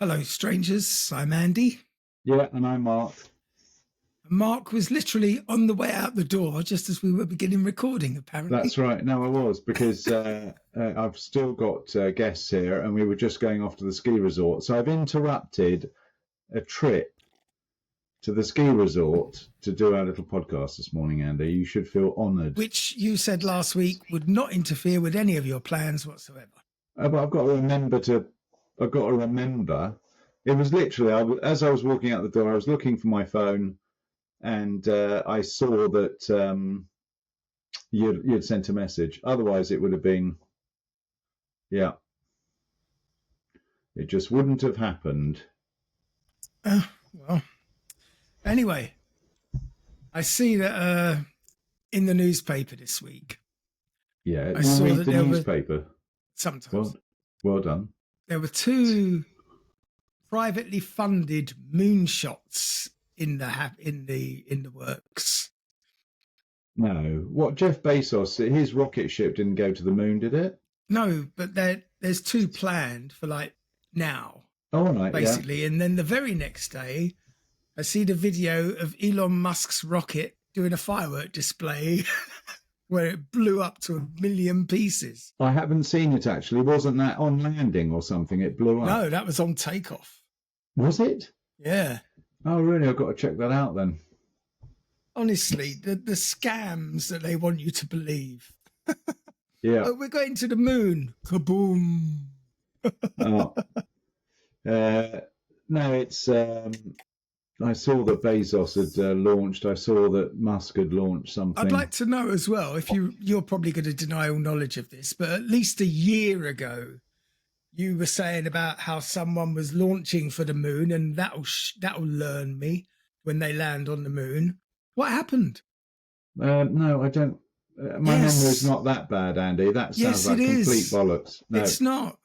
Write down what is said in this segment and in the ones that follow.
Hello, strangers. I'm Andy. Yeah, and I'm Mark. Mark was literally on the way out the door just as we were beginning recording, apparently. That's right. No, I was because I've still got guests here, and we were just going off to the ski resort. So I've interrupted a trip to the ski resort to do our little podcast this morning, Andy. You should feel honoured. Which you said last week would not interfere with any of your plans whatsoever. But I've got to remember. It was literally, as I was walking out the door, I was looking for my phone, and I saw that you'd sent a message. Otherwise, it would have been, yeah, it just wouldn't have happened. Well, anyway, I see that in the newspaper this week. Yeah, I saw that the newspaper. Sometimes. Well done. There were two privately funded moonshots in the works. No, what Jeff Bezos, his rocket ship didn't go to the moon, did it? No, but there's two planned for like now. Oh, right, basically, yeah. And then the very next day, I see the video of Elon Musk's rocket doing a firework display where it blew up to 1 million pieces. I haven't seen it actually. Wasn't that on landing or something? It blew up. No, that was on takeoff. Was it? Yeah. Oh, really? I've got to check that out then. Honestly, the scams that they want you to believe. Yeah. Oh, we're going to the moon. Kaboom. Oh. No, it's. I saw that Bezos had launched. I saw that Musk had launched something. I'd like to know as well, if you're probably going to deny all knowledge of this, but at least a year ago, you were saying about how someone was launching for the moon, and that'll learn me when they land on the moon. What happened? No, I don't. My memory is not that bad, Andy. That sounds like complete bollocks. No. It's not.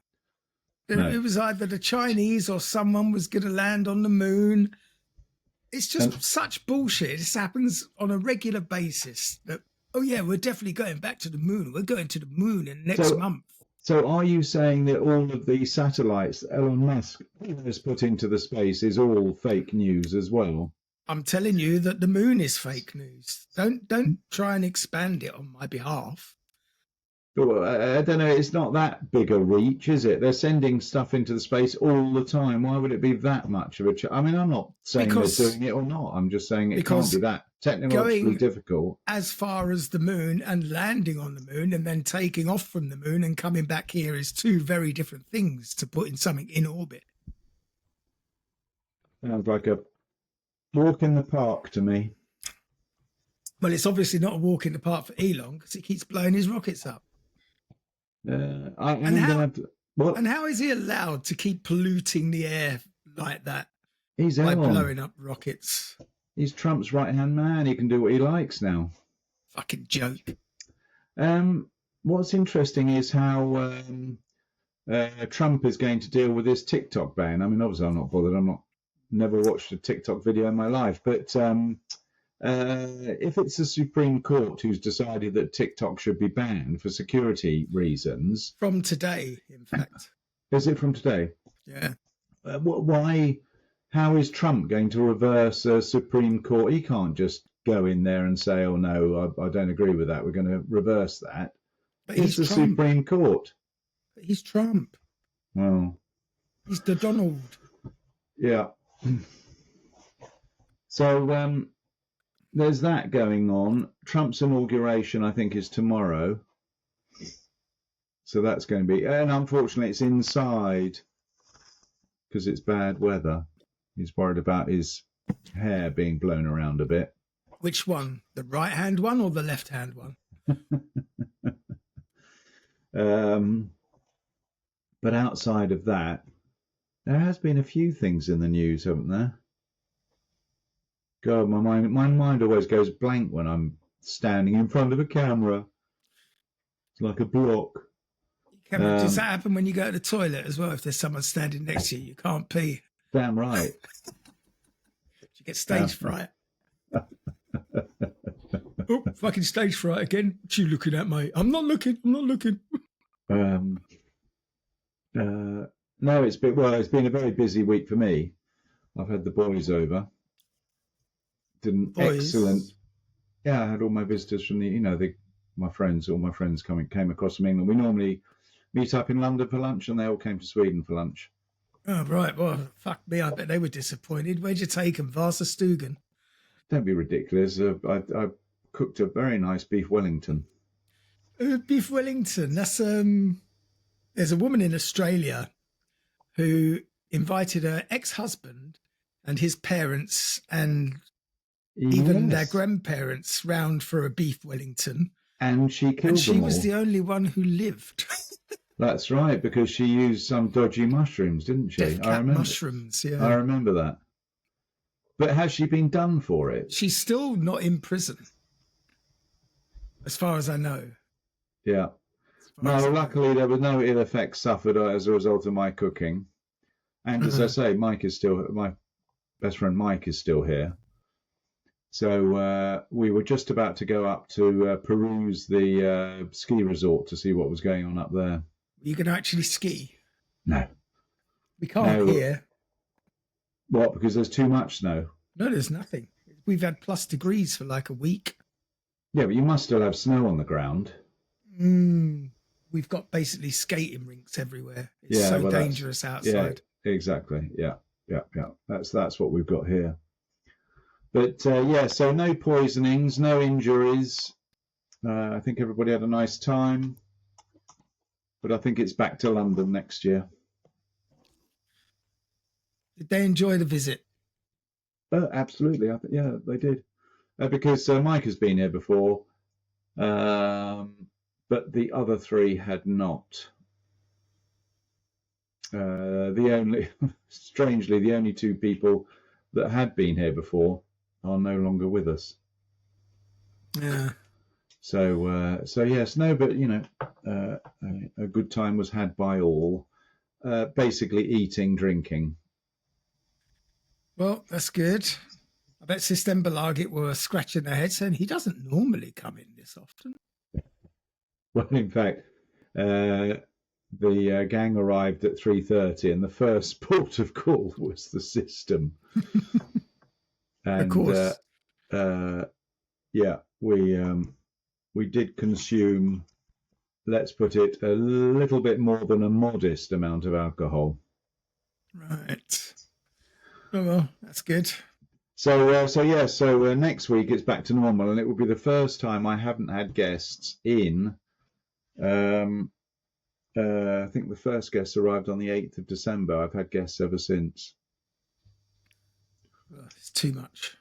No. It was either the Chinese or someone was going to land on the moon. It's just such bullshit. This happens on a regular basis. That, oh, yeah, we're definitely going back to the moon. We're going to the moon in next month. So are you saying that all of the satellites that Elon Musk has put into the space is all fake news as well? I'm telling you that the moon is fake news. Don't try and expand it on my behalf. Well, I don't know. It's not that big a reach, is it? They're sending stuff into the space all the time. Why would it be that much of a I mean, I'm not saying they're doing it or not. I'm just saying it can't be that technologically difficult. As far as the moon and landing on the moon and then taking off from the moon and coming back here is two very different things to put in something in orbit. Sounds like a walk in the park to me. Well, it's obviously not a walk in the park for Elon because he keeps blowing his rockets up. And how is he allowed to keep polluting the air like that? He's by blowing up rockets. He's Trump's right-hand man. He can do what he likes now. Fucking joke. What's interesting is how Trump is going to deal with this TikTok ban. I mean, obviously, I'm not bothered. Never watched a TikTok video in my life, but if it's the Supreme Court who's decided that TikTok should be banned for security reasons... From today, in fact. Is it from today? Yeah. Why? How is Trump going to reverse a Supreme Court? He can't just go in there and say, oh, no, I don't agree with that. We're going to reverse that. But it's the Trump. Supreme Court. But he's Trump. Well. He's the Donald. Yeah. So... there's that going on. Trump's inauguration, I think, is tomorrow. So that's going to be... And unfortunately, it's inside because it's bad weather. He's worried about his hair being blown around a bit. Which one? The right-hand one or the left-hand one? But outside of that, there has been a few things in the news, haven't there? God, my mind always goes blank when I'm standing in front of a camera. It's like a block. Does that happen when you go to the toilet as well? If there's someone standing next to you, you can't pee. Damn right. You get stage fright. Oh, fucking stage fright again. What you looking at, mate? I'm not looking. No, it's been a very busy week for me. I've had the boys over. Did an excellent. Boys. Yeah, I had all my visitors from my friends, all my friends came across from England. We normally meet up in London for lunch, and they all came to Sweden for lunch. Oh, right. Well, fuck me. I bet they were disappointed. Where'd you take them? Vasastugan. Don't be ridiculous. I cooked a very nice beef Wellington. Beef Wellington. There's a woman in Australia who invited her ex-husband and his parents and even their Yes. grandparents round for a beef Wellington. And she And killed she them was all. the only one who lived. That's right, because she used some dodgy mushrooms, didn't she? Death cap mushrooms, I yeah. remember that. But has she been done for it? She's still not in prison, as far as I know. Yeah. As far as I No, know. luckily there was no ill effects suffered as a result of my cooking. And as I say, my best friend Mike is still here. So we were just about to go up to peruse the ski resort to see what was going on up there. You can actually ski. No. We can't No. here. What? Because there's too much snow. No, there's nothing. We've had plus degrees for like a week. Yeah, but you must still have snow on the ground. We've got basically skating rinks everywhere. It's Yeah, so well, that's- dangerous outside. Yeah, exactly. Yeah. That's what we've got here. But so no poisonings, no injuries. I think everybody had a nice time. But I think it's back to London next year. Did they enjoy the visit? Absolutely. Yeah, they did. Because Mike has been here before, but the other three had not. Strangely, the only two people that had been here before are no longer with us. Yeah. So yes, no, but a good time was had by all. Basically, eating, drinking. Well, that's good. I bet Systembolaget were scratching their heads saying he doesn't normally come in this often. Well, in fact, the gang arrived at 3:30, and the first port of call was the system. And, Of course. Yeah, we did consume, let's put it, a little bit more than a modest amount of alcohol. Right. Oh, well, that's good. So next week it's back to normal, and it will be the first time I haven't had guests in. I think the first guest arrived on the 8th of December. I've had guests ever since. Well, it's too much.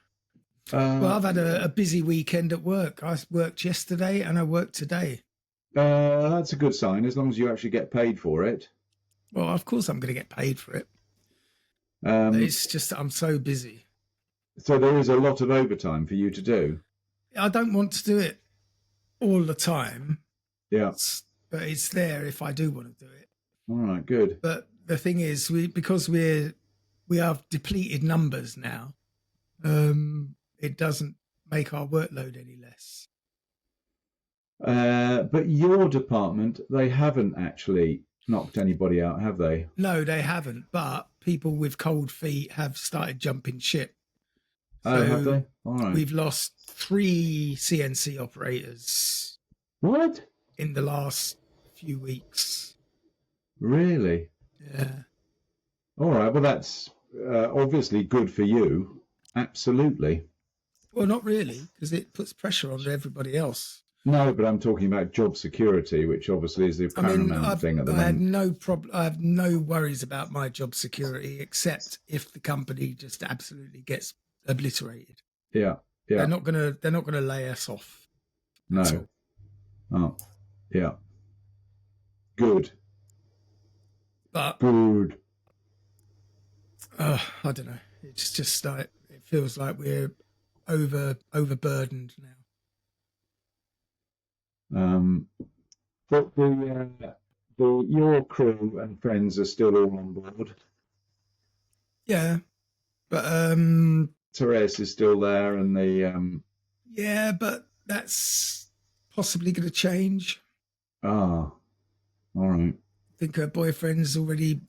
Well, I've had a busy weekend at work. I worked yesterday and I worked today. That's a good sign, as long as you actually get paid for it. Well, of course I'm going to get paid for it. It's just that I'm so busy. So there is a lot of overtime for you to do. I don't want to do it all the time. Yeah. But it's there if I do want to do it. All right, good. But the thing is, because we have depleted numbers now, it doesn't make our workload any less. But your department, they haven't actually knocked anybody out, have they? No, they haven't. But people with cold feet have started jumping ship. Oh, have they? All right. We've lost 3 CNC operators What? in the last few weeks. Really? Yeah. All right. Well, that's obviously good for you. Absolutely. Well, not really, because it puts pressure on everybody else. No, but I'm talking about job security, which obviously is the paramount thing at the I had moment. no problem. I have no worries about my job security, except if the company just absolutely gets obliterated. Yeah. They're not gonna lay us off. That's No. all. Oh, yeah. Good. But Good. I don't know. It's just like it feels like we're overburdened now. But your crew and friends are still all on board. Yeah, but Therese is still there, and the yeah, but that's possibly going to change. all right. I think her boyfriend's already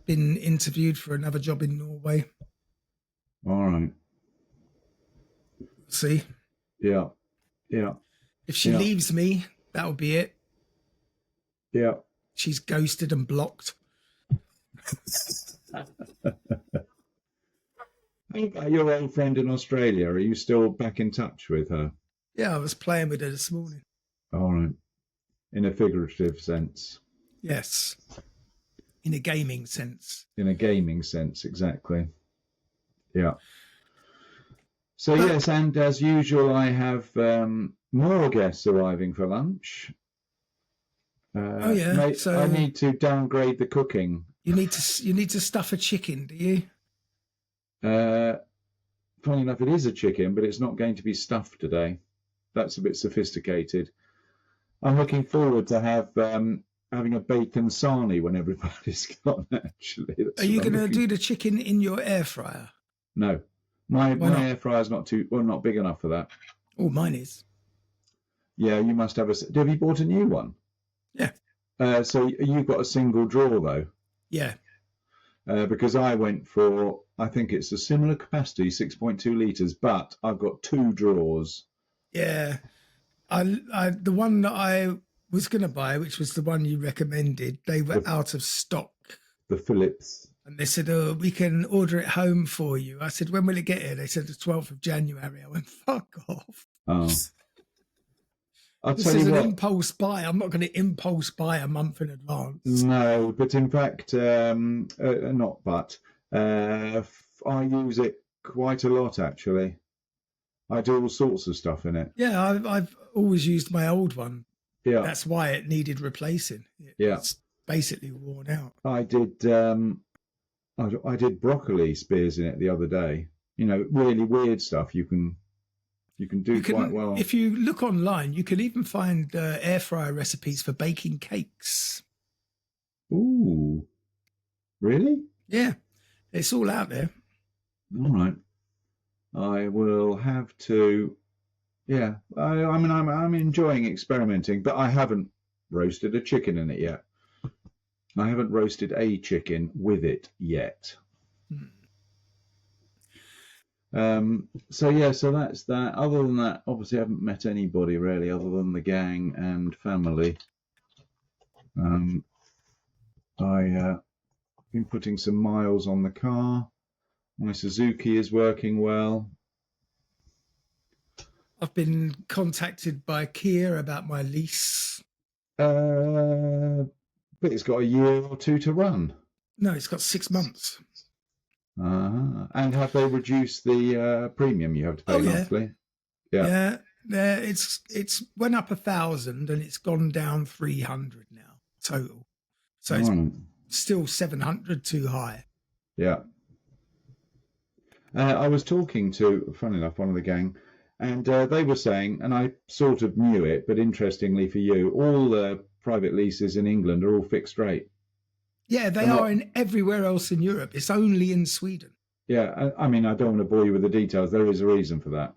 been interviewed for another job in Norway. All right. See, Yeah. Yeah. if she Yeah. leaves me, that'll be it. Yeah. She's ghosted and blocked. How about your old friend in Australia? Are you still back in touch with her? Yeah, I was playing with her this morning. All right. In a figurative sense. Yes, in a gaming sense. In a gaming sense, exactly. Yeah. So, But- yes, and as usual, I have more guests arriving for lunch. Oh, yeah, Mate, so- I need to downgrade the cooking. You need to stuff a chicken, do you? Funny enough, it is a chicken, but it's not going to be stuffed today. That's a bit sophisticated. I'm looking forward to having a bacon sarnie when everybody's gone, actually. That's Are you what I'm going to looking- do the chicken in your air fryer? No. My Why not? air fryer's not big enough for that. Oh, mine is. Yeah, you must have have you bought a new one? Yeah. So you've got a single drawer, though? Yeah. Because I went for, I think it's a similar capacity, 6.2 litres, but I've got 2 drawers. Yeah. The one that I was going to buy, which was the one you recommended, they were out of stock. The Philips. And they said, oh, we can order it home for you. I said, when will it get here? They said the 12th of January. I went, fuck off. Oh. I'll This tell is you an what. impulse buy. I'm not going to impulse buy a month in advance. No, but in fact, not but. I use it quite a lot, actually. I do all sorts of stuff in it. Yeah, I've always used my old one. Yeah. That's why it needed replacing. Yeah. It's basically worn out. I did I did broccoli spears in it the other day. You know, really weird stuff you can do quite well. If you look online, you can even find air fryer recipes for baking cakes. Ooh. Really? Yeah, it's all out there. All right. I will have to. Yeah. I mean, I'm enjoying experimenting, but I haven't roasted a chicken in it yet. I haven't roasted a chicken with it yet. So yeah, so that's that. Other than that, obviously, I haven't met anybody really, other than the gang and family. I've been putting some miles on the car. My Suzuki is working well. I've been contacted by Kia about my lease. But it's got a year or two to run. No, it's got 6 months. And have they reduced the premium you have to pay Oh, yeah. monthly? Yeah, it's went up 1,000 and it's gone down 300 now total. So it's Right. still 700 too high. Yeah. I was talking to, funny enough, one of the gang, and they were saying, and I sort of knew it, but interestingly for you, all the private leases in England are all fixed rate. Yeah, they I'm are not- in everywhere else in Europe. It's only in Sweden. Yeah, I mean, I don't want to bore you with the details. There is a reason for that.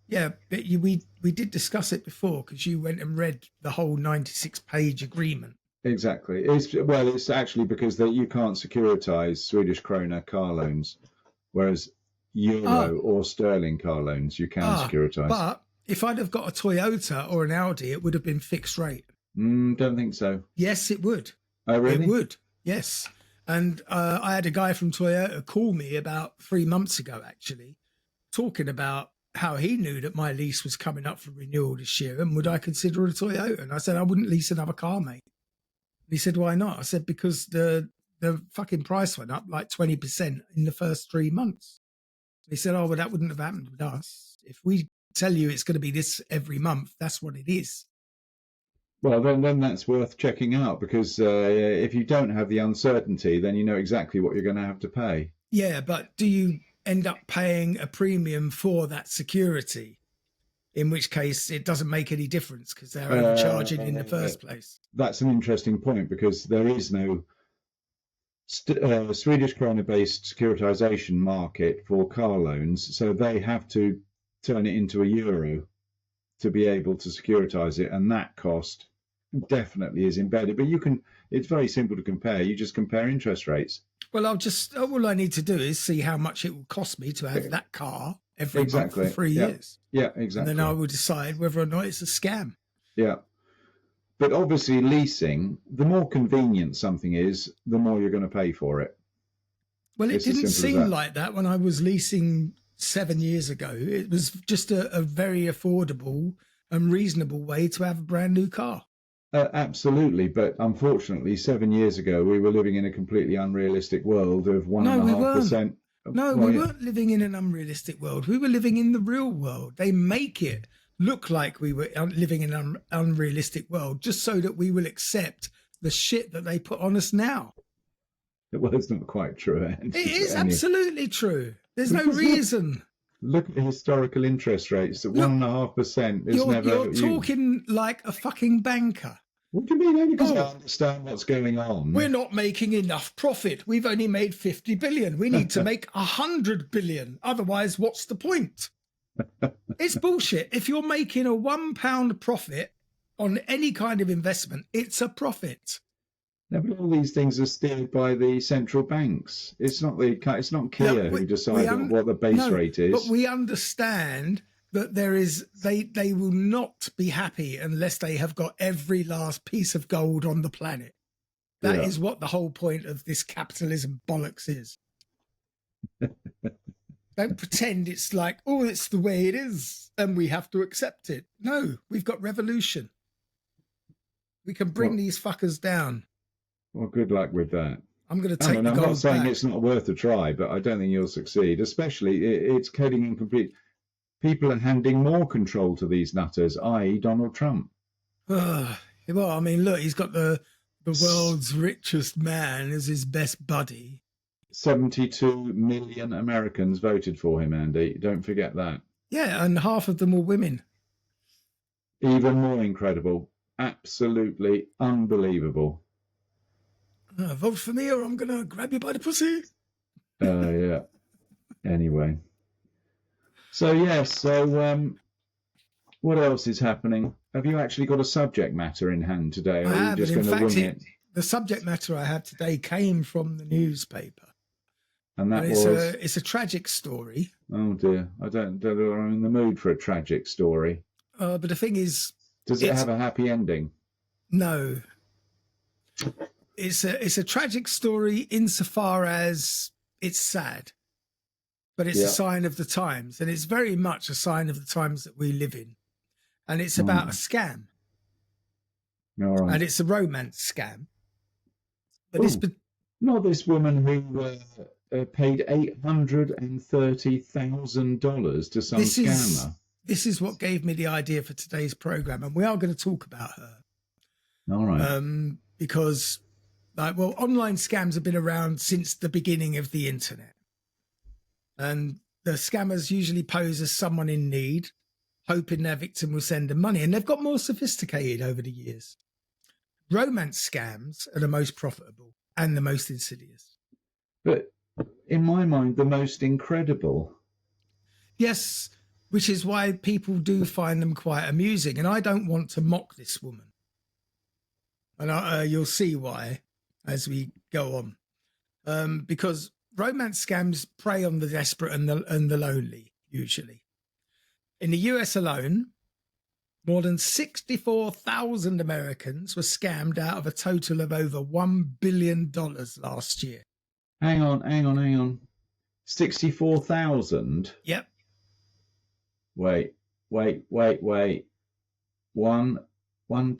Yeah, but we did discuss it before because you went and read the whole 96-page agreement. Exactly. It's actually because you can't securitize Swedish krona car loans, whereas euro or sterling car loans you can securitize. But if I'd have got a Toyota or an Audi, it would have been fixed rate. Don't think so. Yes, it would. Oh, really? It would. Yes. And I had a guy from Toyota call me about 3 months ago, actually, talking about how he knew that my lease was coming up for renewal this year and would I consider a Toyota? And I said, I wouldn't lease another car, mate. And he said, why not? I said, because the fucking price went up like 20% in the first 3 months. He said, oh, well, that wouldn't have happened with us. If we tell you it's going to be this every month, that's what it is. Well, then that's worth checking out because if you don't have the uncertainty, then you know exactly what you're going to have to pay. Yeah, but do you end up paying a premium for that security? In which case, it doesn't make any difference because they're overcharging in the first place. That's an interesting point because there is no Swedish krona-based securitization market for car loans, so they have to turn it into a euro to be able to securitize it, and that cost definitely is embedded. But it's very simple to compare. You just compare interest rates. Well, all I need to do is see how much it will cost me to have that car every month for Exactly. 3 years. Yeah, And exactly. then I will decide whether or not it's a scam. Yeah. But obviously, leasing, the more convenient something is, the more you're going to pay for it. Well, it It's as didn't simple as seem that. like that when I was leasing 7 years ago. It was just a very affordable and reasonable way to have a brand new car. Absolutely. But unfortunately, 7 years ago, we were living in a completely unrealistic world of No, we weren't. 1.5%. No, Well, we yeah. weren't living in an unrealistic world. We were living in the real world. They make it look like we were living in an unrealistic world just so that we will accept the shit that they put on us now. Well, it's not quite true, Andy. It is Andy. absolutely true. There's no Because reason. Look at the historical interest rates. At Look, 1.5% is You're never. talking like a fucking banker. What do you mean? Only because I Oh. understand what's going on. We're not making enough profit. We've only made 50 billion. We need to make 100 billion. Otherwise, what's the point? It's bullshit. If you're making a £1 profit on any kind of investment, it's a profit. No, but all these things are steered by the central banks. It's not Kia Yeah, who decide what the base rate is. But we understand that they will not be happy unless they have got every last piece of gold on the planet. That is what the whole point of this capitalism bollocks is. Don't pretend it's like, oh, it's the way it is and we have to accept it. No, we've got revolution. We can bring these fuckers down. Well, good luck with that. I'm going to take the I'm gold not saying back. it's not worth a try, but I don't think you'll succeed. Especially, it's coding in complete. People are handing more control to these nutters, i.e., Donald Trump. Well, I mean, look, he's got the world's richest man as his best buddy. 72 million Americans voted for him, Andy. Don't forget that. Yeah, and half of them were women. Even more incredible. Absolutely unbelievable. Vote for me or I'm going to grab you by the pussy. Yeah. Anyway. So, yes. So, what else is happening? Have you actually got a subject matter in hand today? Or I are you have. just In going to fact, wing it? the subject matter I have today came from the newspaper. And that And was... it's a tragic story. Oh, dear. I don't know. I'm in the mood for a tragic story. But the thing is... Does it have a happy ending? No. It's a tragic story insofar as it's sad. But it's a sign of the times. And it's very much a sign of the times that we live in. And it's about a scam. All right. And it's a romance scam. But not this woman who paid $830,000 to some scammer. This is what gave me the idea for today's program, and we are going to talk about her. All right. Because, online scams have been around since the beginning of the internet, and the scammers usually pose as someone in need, hoping their victim will send them money, and they've got more sophisticated over the years. Romance scams are the most profitable and the most insidious. But in my mind, the most incredible. Yes, which is why people do find them quite amusing. And I don't want to mock this woman. And you'll see why as we go on. Because romance scams prey on the desperate and the lonely, usually. In the US alone, more than 64,000 Americans were scammed out of a total of over $1 billion last year. Hang on. 64,000? Yep. Wait. 1,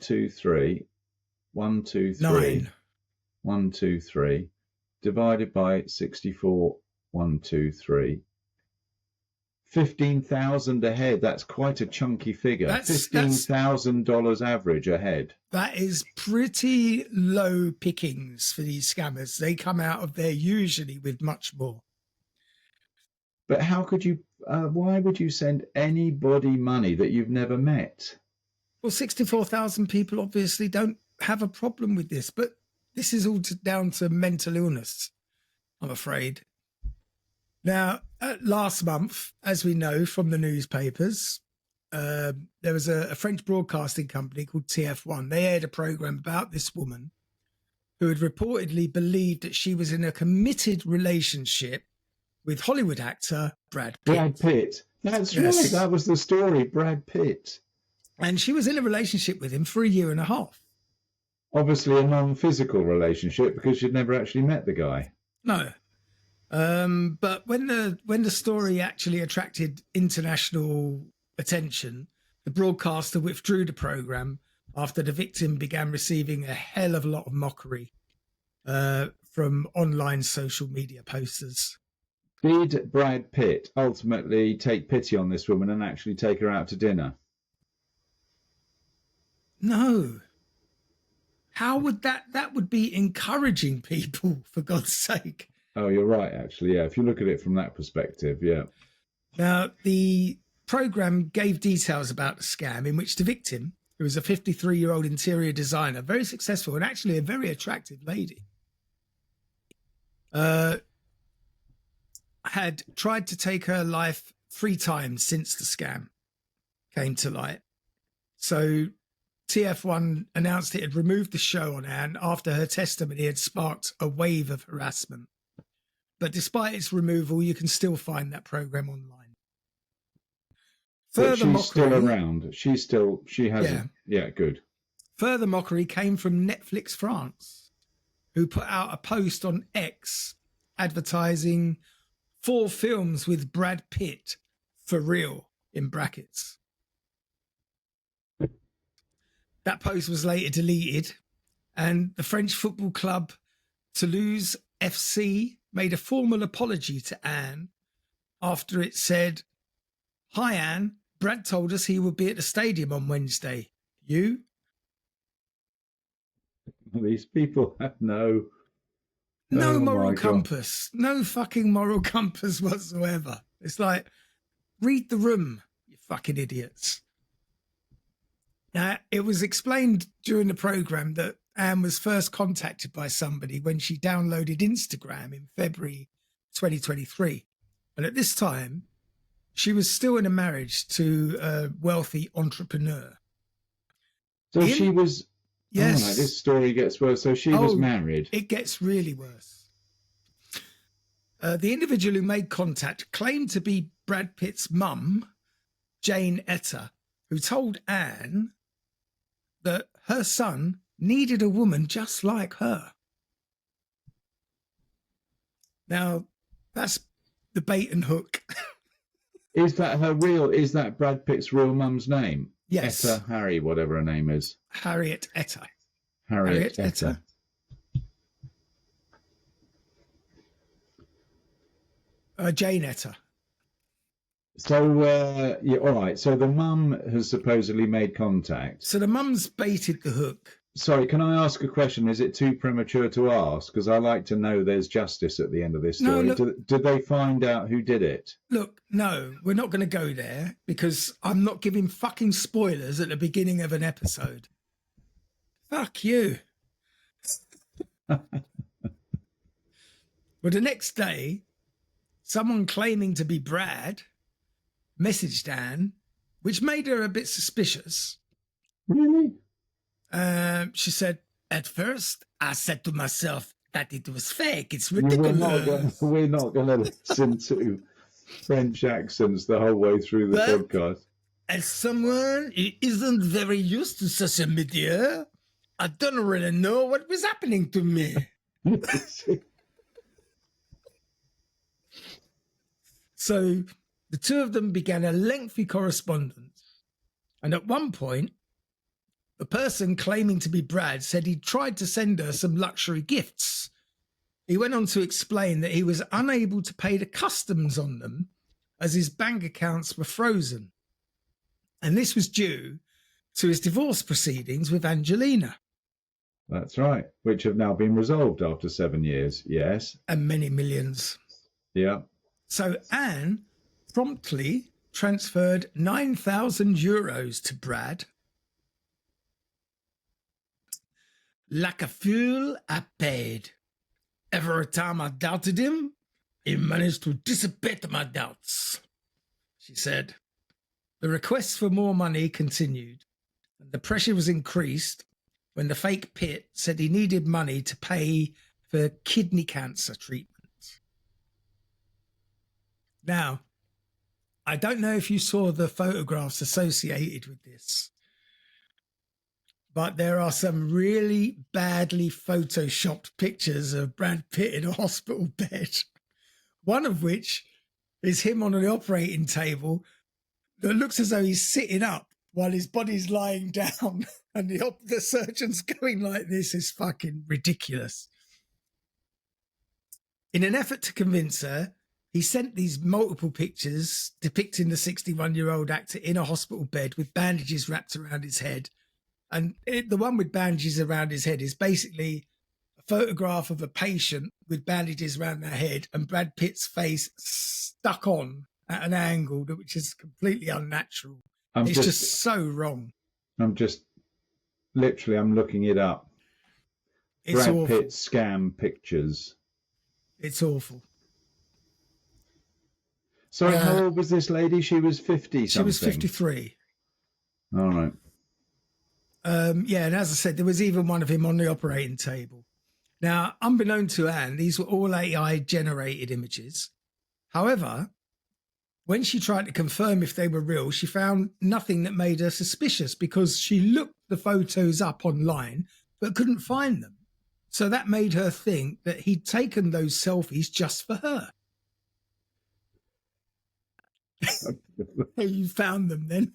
2, 3. 1, 2, 3. 9. 1, 2, 3. Divided by 64. 1, 2, 3. 15,000 a head. That's quite a chunky figure. $15,000 average a head. That is pretty low pickings for these scammers. They come out of there usually with much more. But how could you, why would you send anybody money that you've never met? Well, 64,000 people obviously don't have a problem with this, but this is all down to mental illness, I'm afraid. Now, last month, as we know from the newspapers, there was a French broadcasting company called TF1. They aired a program about this woman who had reportedly believed that she was in a committed relationship with Hollywood actor Brad Pitt. Brad Pitt. That's Yes. right. That was the story. Brad Pitt. And she was in a relationship with him for a year and a half. Obviously a non-physical relationship because she'd never actually met the guy. No. But when the story actually attracted international attention, the broadcaster withdrew the program after the victim began receiving a hell of a lot of mockery from online social media posters. Did Brad Pitt ultimately take pity on this woman and actually take her out to dinner? No. How would that would be encouraging people, for God's sake. Oh, you're right, actually. Yeah, if you look at it from that perspective, yeah. Now, the program gave details about the scam in which the victim, who was a 53-year-old interior designer, very successful and actually a very attractive lady, had tried to take her life 3 times since the scam came to light. So TF1 announced it had removed the show on Anne after her testimony had sparked a wave of harassment. But despite its removal, you can still find that program online. But she's still around. She hasn't. Yeah, good. Further mockery came from Netflix France, who put out a post on X advertising 4 films with Brad Pitt for real, in brackets. That post was later deleted, and the French football club Toulouse FC made a formal apology to Anne after it said, "Hi Anne, Brad told us he would be at the stadium on Wednesday. You?" These people have no moral my God. compass. No fucking moral compass whatsoever. It's like, read the room, you fucking idiots. Now, it was explained during the program that Anne was first contacted by somebody when she downloaded Instagram in February 2023. And at this time, she was still in a marriage to a wealthy entrepreneur. So she was... Yes. Oh, no, this story gets worse. So she was married. It gets really worse. The individual who made contact claimed to be Brad Pitt's mum, Jane Etta, who told Anne that her son needed a woman just like her. Now, that's the bait and hook. Is that Brad Pitt's real mum's name? Yes. Etta Harry, whatever her name is. Harriet Etta. Harriet Etta. Jane Etta. So, yeah, all right. So the mum has supposedly made contact. So the mum's baited the hook. Sorry, can I ask a question? Is it too premature to ask? Because I like to know there's justice at the end of this story. No, look, did they find out who did it? Look, no, we're not going to go there because I'm not giving fucking spoilers at the beginning of an episode. Fuck you. Well, the next day, someone claiming to be Brad messaged Anne, which made her a bit suspicious. Really? She said, "At first, I said to myself that it was fake. It's ridiculous." We're not going to listen to French accents the whole way through the podcast. As someone who isn't very used to social media, I don't really know what was happening to me. So the two of them began a lengthy correspondence. And at one point, the person claiming to be Brad said he tried to send her some luxury gifts. He went on to explain that he was unable to pay the customs on them as his bank accounts were frozen. And this was due to his divorce proceedings with Angelina. That's right, which have now been resolved after 7 years, yes. And many millions. Yeah. So Anne promptly transferred 9,000 euros to Brad. Like a fool, I paid. Every time I doubted him, he managed to dissipate my doubts, she said. The requests for more money continued, and the pressure was increased when the fake Pitt said he needed money to pay for kidney cancer treatment. Now, I don't know if you saw the photographs associated with this, but there are some really badly photoshopped pictures of Brad Pitt in a hospital bed. One of which is him on an operating table that looks as though he's sitting up while his body's lying down, and the surgeon's going like this. Is fucking ridiculous. In an effort to convince her, he sent these multiple pictures depicting the 61-year-old actor in a hospital bed with bandages wrapped around his head. And the one with bandages around his head is basically a photograph of a patient with bandages around their head and Brad Pitt's face stuck on at an angle which is completely unnatural. It's just so wrong. I'm looking it up. It's Brad awful. Pitt scam pictures. It's awful. Sorry, how old was this lady? She was 50 something. She was 53. All right. Yeah, and as I said, there was even one of him on the operating table. Now, unbeknown to Anne, these were all AI-generated images. However, when she tried to confirm if they were real, she found nothing that made her suspicious because she looked the photos up online but couldn't find them. So that made her think that he'd taken those selfies just for her. You found them then?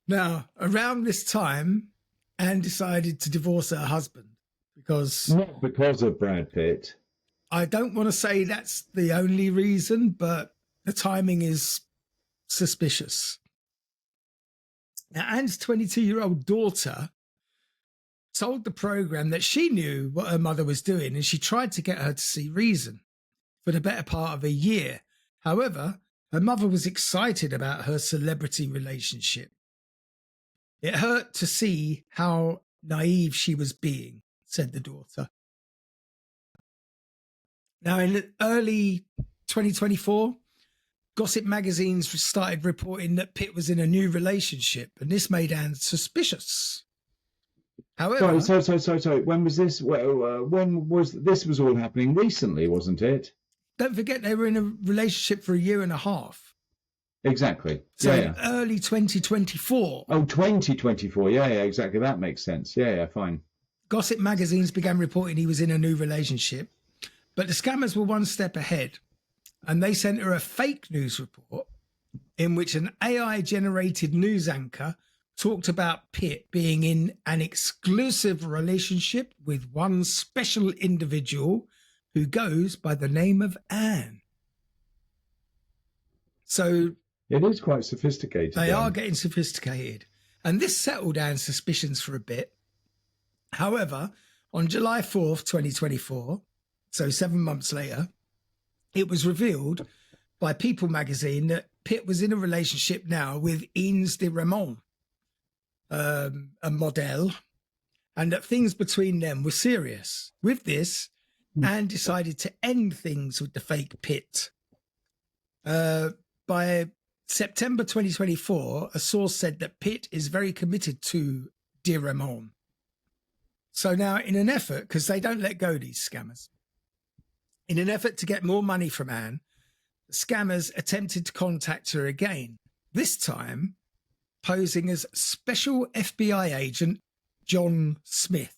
Now, around this time, Anne decided to divorce her husband because... Not because of Brad Pitt. I don't want to say that's the only reason, but the timing is suspicious. Now, Anne's 22-year-old daughter told the program that she knew what her mother was doing and she tried to get her to see reason for the better part of a year. However, her mother was excited about her celebrity relationship. It hurt to see how naive she was being, said the daughter. Now, in early 2024, Gossip magazines started reporting that Pitt was in a new relationship, and this made Anne suspicious. However, sorry. When was this? When was this? Was all happening recently, wasn't it? Don't forget they were in a relationship for a year and a half. Exactly. So early 2024. Oh, 2024. Yeah, exactly. That makes sense. Yeah, fine. Gossip magazines began reporting he was in a new relationship, but the scammers were one step ahead, and they sent her a fake news report in which an AI-generated news anchor talked about Pitt being in an exclusive relationship with one special individual who goes by the name of Anne. So it is quite sophisticated. They are getting sophisticated. And this settled Anne's suspicions for a bit. However, on July 4th, 2024, so 7 months later, it was revealed by People magazine that Pitt was in a relationship now with Ines de Ramon, a model, and that things between them were serious. With this, Anne decided to end things with the fake Pitt. By September 2024, a source said that Pitt is very committed to de Ramon. So now, in an effort, because they don't let go, these scammers, in an effort to get more money from Anne, the scammers attempted to contact her again, this time posing as Special FBI Agent John Smith.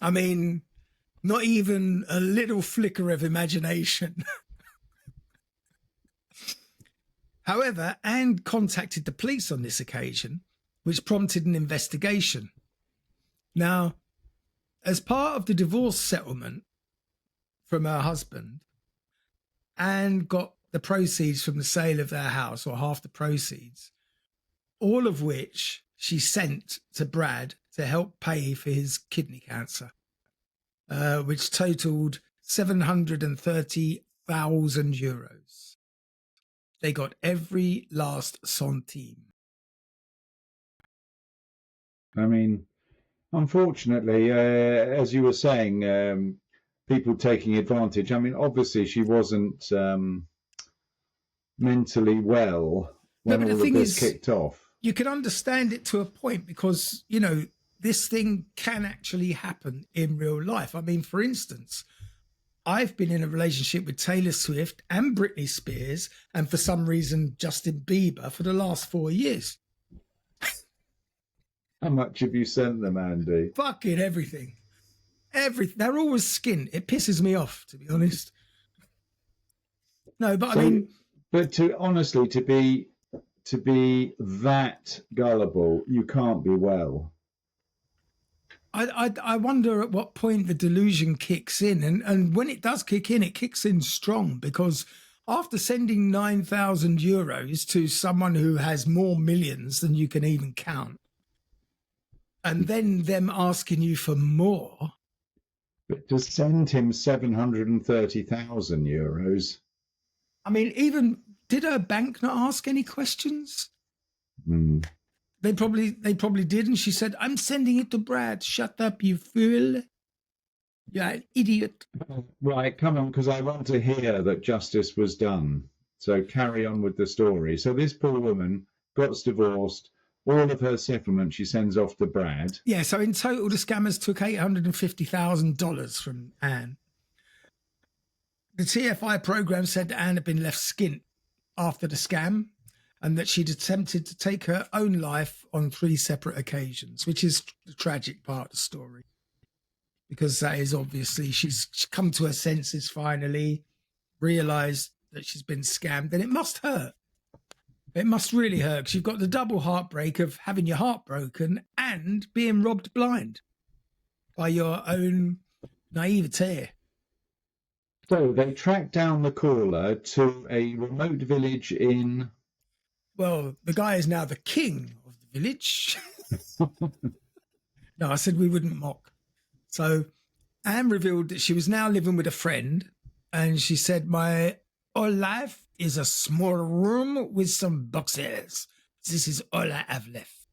I mean, not even a little flicker of imagination. However, Anne contacted the police on this occasion, which prompted an investigation. Now, as part of the divorce settlement from her husband, Anne got the proceeds from the sale of their house, or half the proceeds, all of which she sent to Brad to help pay for his kidney cancer, which totaled €730,000. They got every last centime. I mean, unfortunately, as you were saying, people taking advantage. I mean, obviously she wasn't mentally well No, when but the all of thing this is, kicked off. you can understand it to a point because, you know, this thing can actually happen in real life. I mean, for instance, I've been in a relationship with Taylor Swift and Britney Spears, and for some reason, Justin Bieber for the last 4 years. How much have you sent them, Andy? Fucking everything. Everything. They're always skint. It pisses me off, to be honest. No, but So, I mean, but to be that gullible, you can't be well. I wonder at what point the delusion kicks in. And when it does kick in, it kicks in strong, because after sending 9,000 euros to someone who has more millions than you can even count, and then them asking you for more. But to send him 730,000 euros. I mean, even did her bank not ask any questions? Mm. They probably did, and she said, "I'm sending it to Brad. Shut up, you fool. You're an idiot." Right, come on, because I want to hear that justice was done. So carry on with the story. So this poor woman got divorced. All of her settlement she sends off to Brad. Yeah, so in total, the scammers took $850,000 from Anne. The TFI program said that Anne had been left skint after the scam, and that she'd attempted to take her own life on 3 separate occasions, which is the tragic part of the story. Because that is obviously, she's come to her senses finally, realised that she's been scammed, and it must hurt. It must really hurt, because you've got the double heartbreak of having your heart broken and being robbed blind by your own naivete. So they tracked down the caller to a remote village in... Well, the guy is now the king of the village. No, I said we wouldn't mock. So Anne revealed that she was now living with a friend, and she said, "My whole life is a small room with some boxes. This is all I have left."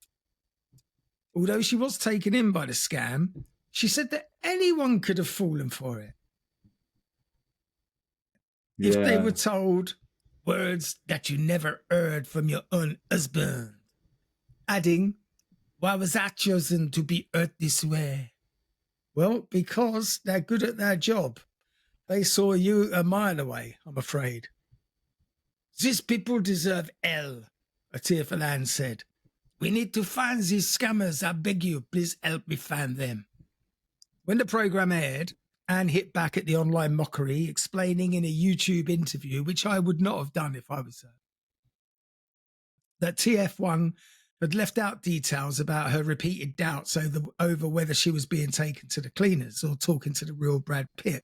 Although she was taken in by the scam, she said that anyone could have fallen for it if they were told words that you never heard from your own husband, adding, "Why was I chosen to be hurt this way?" Well, because they're good at their job. They saw you a mile away, I'm afraid. "These people deserve hell," a tearful Anne said. "We need to find these scammers. I beg you, please help me find them." When the program aired, Anne hit back at the online mockery, explaining in a YouTube interview, which I would not have done if I was her, that TF1 had left out details about her repeated doubts over whether she was being taken to the cleaners or talking to the real Brad Pitt.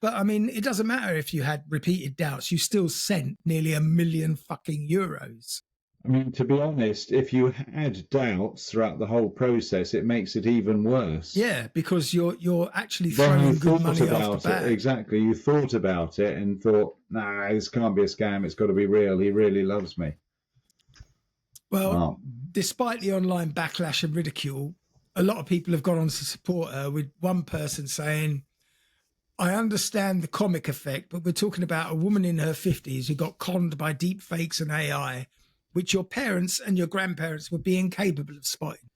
But I mean, it doesn't matter if you had repeated doubts. You still sent nearly €1 million fucking euros. I mean, to be honest, if you had doubts throughout the whole process, it makes it even worse. Yeah, because you're actually Then throwing you good thought money about off the bat. it. Exactly. You thought about it and thought, nah, this can't be a scam. It's got to be real. He really loves me. Well, despite the online backlash and ridicule, a lot of people have gone on to support her, with one person saying, "I understand the comic effect, but we're talking about a woman in her 50s who got conned by deep fakes and AI, which your parents and your grandparents would be incapable of spotting.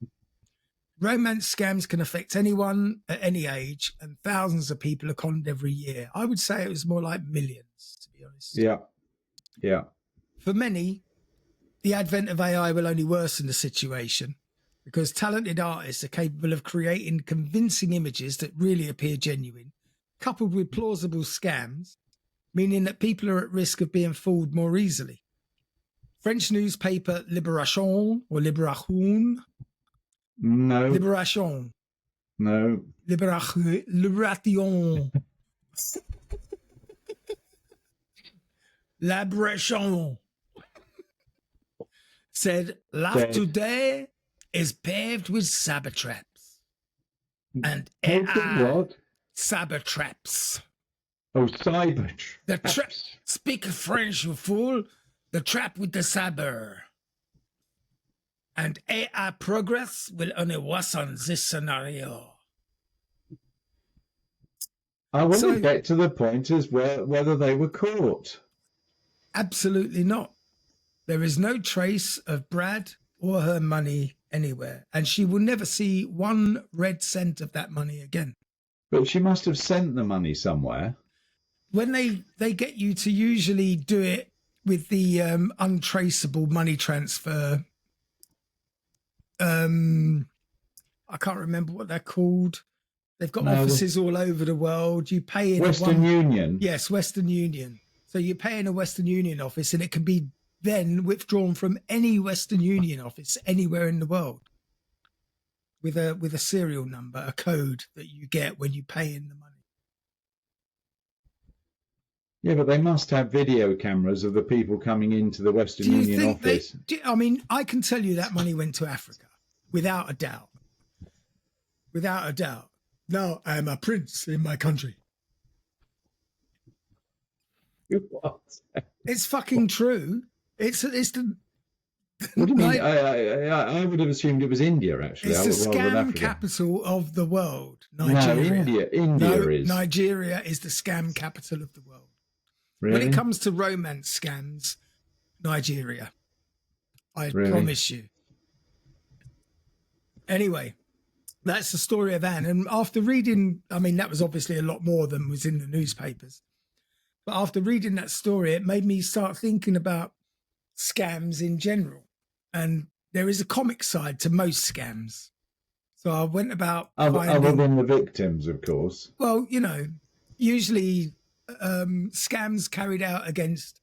Romance scams can affect anyone at any age, and thousands of people are conned every year." I would say it was more like millions, to be honest. Yeah. For many, the advent of AI will only worsen the situation, because talented artists are capable of creating convincing images that really appear genuine, coupled with plausible scams, meaning that people are at risk of being fooled more easily. French newspaper Libération or Libération. No. Libération. No. Libération. Libération. Said, "Life today is paved with cyber traps and AI What? cyber traps. Oh, cyber The traps. Speak French, you fool. The trap with the cyber. And AI progress will only worsen this scenario." I want to get to the point as whether they were caught. Absolutely not. There is no trace of Brad or her money anywhere, and she will never see 1 red cent of that money again. But she must have sent the money somewhere. When they get you to usually do it with the untraceable money transfer, I can't remember what they're called. They've got offices all over the world. You pay in Western Union. Yes, Western Union. So you pay in a Western Union office, and it can be then withdrawn from any Western Union office anywhere in the world with a serial number, a code that you get when you pay in the money. Yeah, but they must have video cameras of the people coming into the Western Union office. I can tell you that money went to Africa, without a doubt. Without a doubt. Now I am a prince in my country. What? It's fucking true. It's the. What do you mean? I would have assumed it was India, actually. It's the scam capital of the world. Nigeria. No, India is. Nigeria is the scam capital of the world. Really? When it comes to romance scams, Nigeria. I promise you. Anyway, that's the story of Anne. And after reading, I mean, that was obviously a lot more than was in the newspapers. But after reading that story, it made me start thinking about scams in general. And there is a comic side to most scams. So I went about other than the victims, of course. Well, usually scams carried out against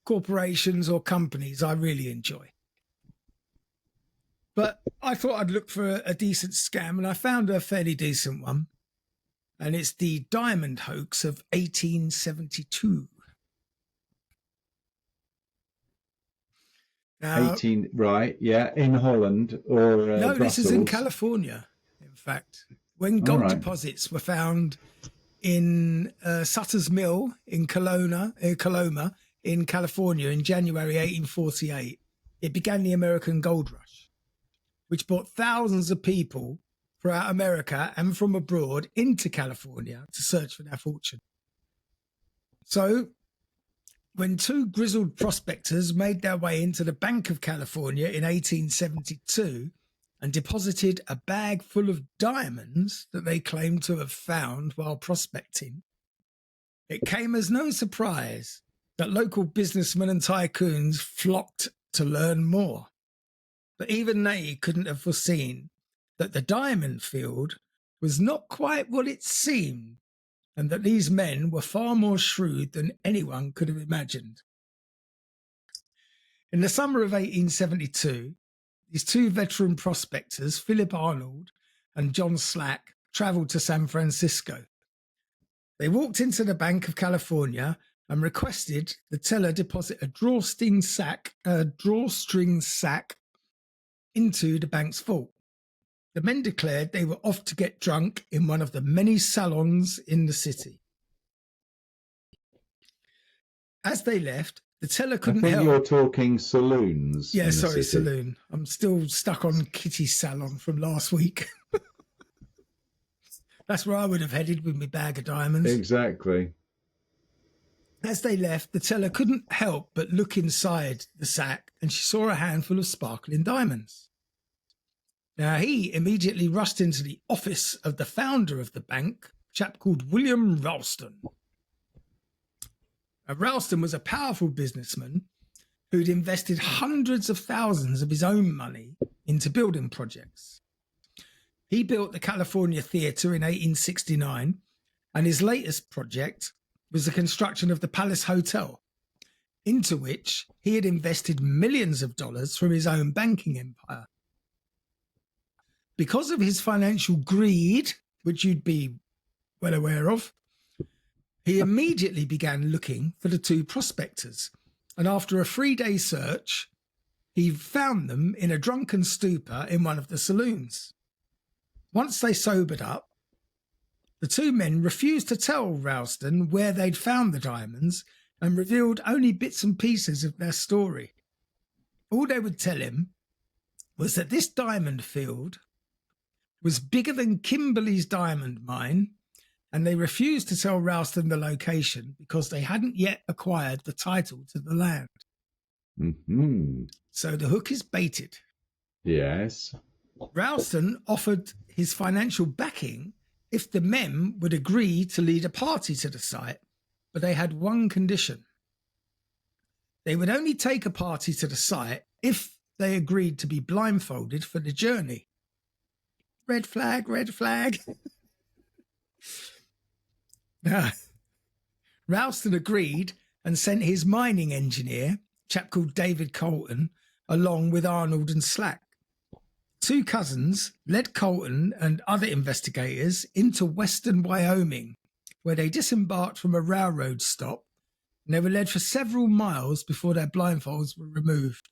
corporations or companies I really enjoy. But I thought I'd look for a decent scam, and I found a fairly decent one. And it's the diamond hoax of 1872. Now, in Holland or no, Brussels. This is in California, in fact. When gold deposits were found in Sutter's Mill in Coloma, in California in January 1848, it began the American Gold Rush, which brought thousands of people throughout America and from abroad into California to search for their fortune. So, when 2 grizzled prospectors made their way into the Bank of California in 1872 and deposited a bag full of diamonds that they claimed to have found while prospecting, it came as no surprise that local businessmen and tycoons flocked to learn more. But even they couldn't have foreseen that the diamond field was not quite what it seemed, and that these men were far more shrewd than anyone could have imagined. In the summer of 1872, these 2 veteran prospectors, Philip Arnold and John Slack, travelled to San Francisco. They walked into the Bank of California and requested the teller deposit a drawstring sack into the bank's vault. The men declared they were off to get drunk in one of the many salons in the city. As they left, the teller couldn't help. You're talking saloons. Yeah, sorry, saloon. I'm still stuck on Kitty's salon from last week. That's where I would have headed with my bag of diamonds. Exactly. As they left, the teller couldn't help but look inside the sack, and she saw a handful of sparkling diamonds. Now, he immediately rushed into the office of the founder of the bank, a chap called William Ralston. Now, Ralston was a powerful businessman who'd invested hundreds of thousands of his own money into building projects. He built the California Theatre in 1869, and his latest project was the construction of the Palace Hotel, into which he had invested millions of dollars from his own banking empire. Because of his financial greed, which you'd be well aware of, he immediately began looking for the 2 prospectors. And after a 3-day search, he found them in a drunken stupor in one of the saloons. Once they sobered up, the 2 men refused to tell Ralston where they'd found the diamonds and revealed only bits and pieces of their story. All they would tell him was that this diamond field was bigger than Kimberley's diamond mine and they refused to tell Ralston the location because they hadn't yet acquired the title to the land. Mm-hmm. So the hook is baited. Yes. Ralston offered his financial backing if the men would agree to lead a party to the site, but they had one condition. They would only take a party to the site if they agreed to be blindfolded for the journey. Red flag, red flag. Now, Ralston agreed and sent his mining engineer, a chap called David Colton, along with Arnold and Slack. Two cousins led Colton and other investigators into western Wyoming, where they disembarked from a railroad stop, and they were led for several miles before their blindfolds were removed.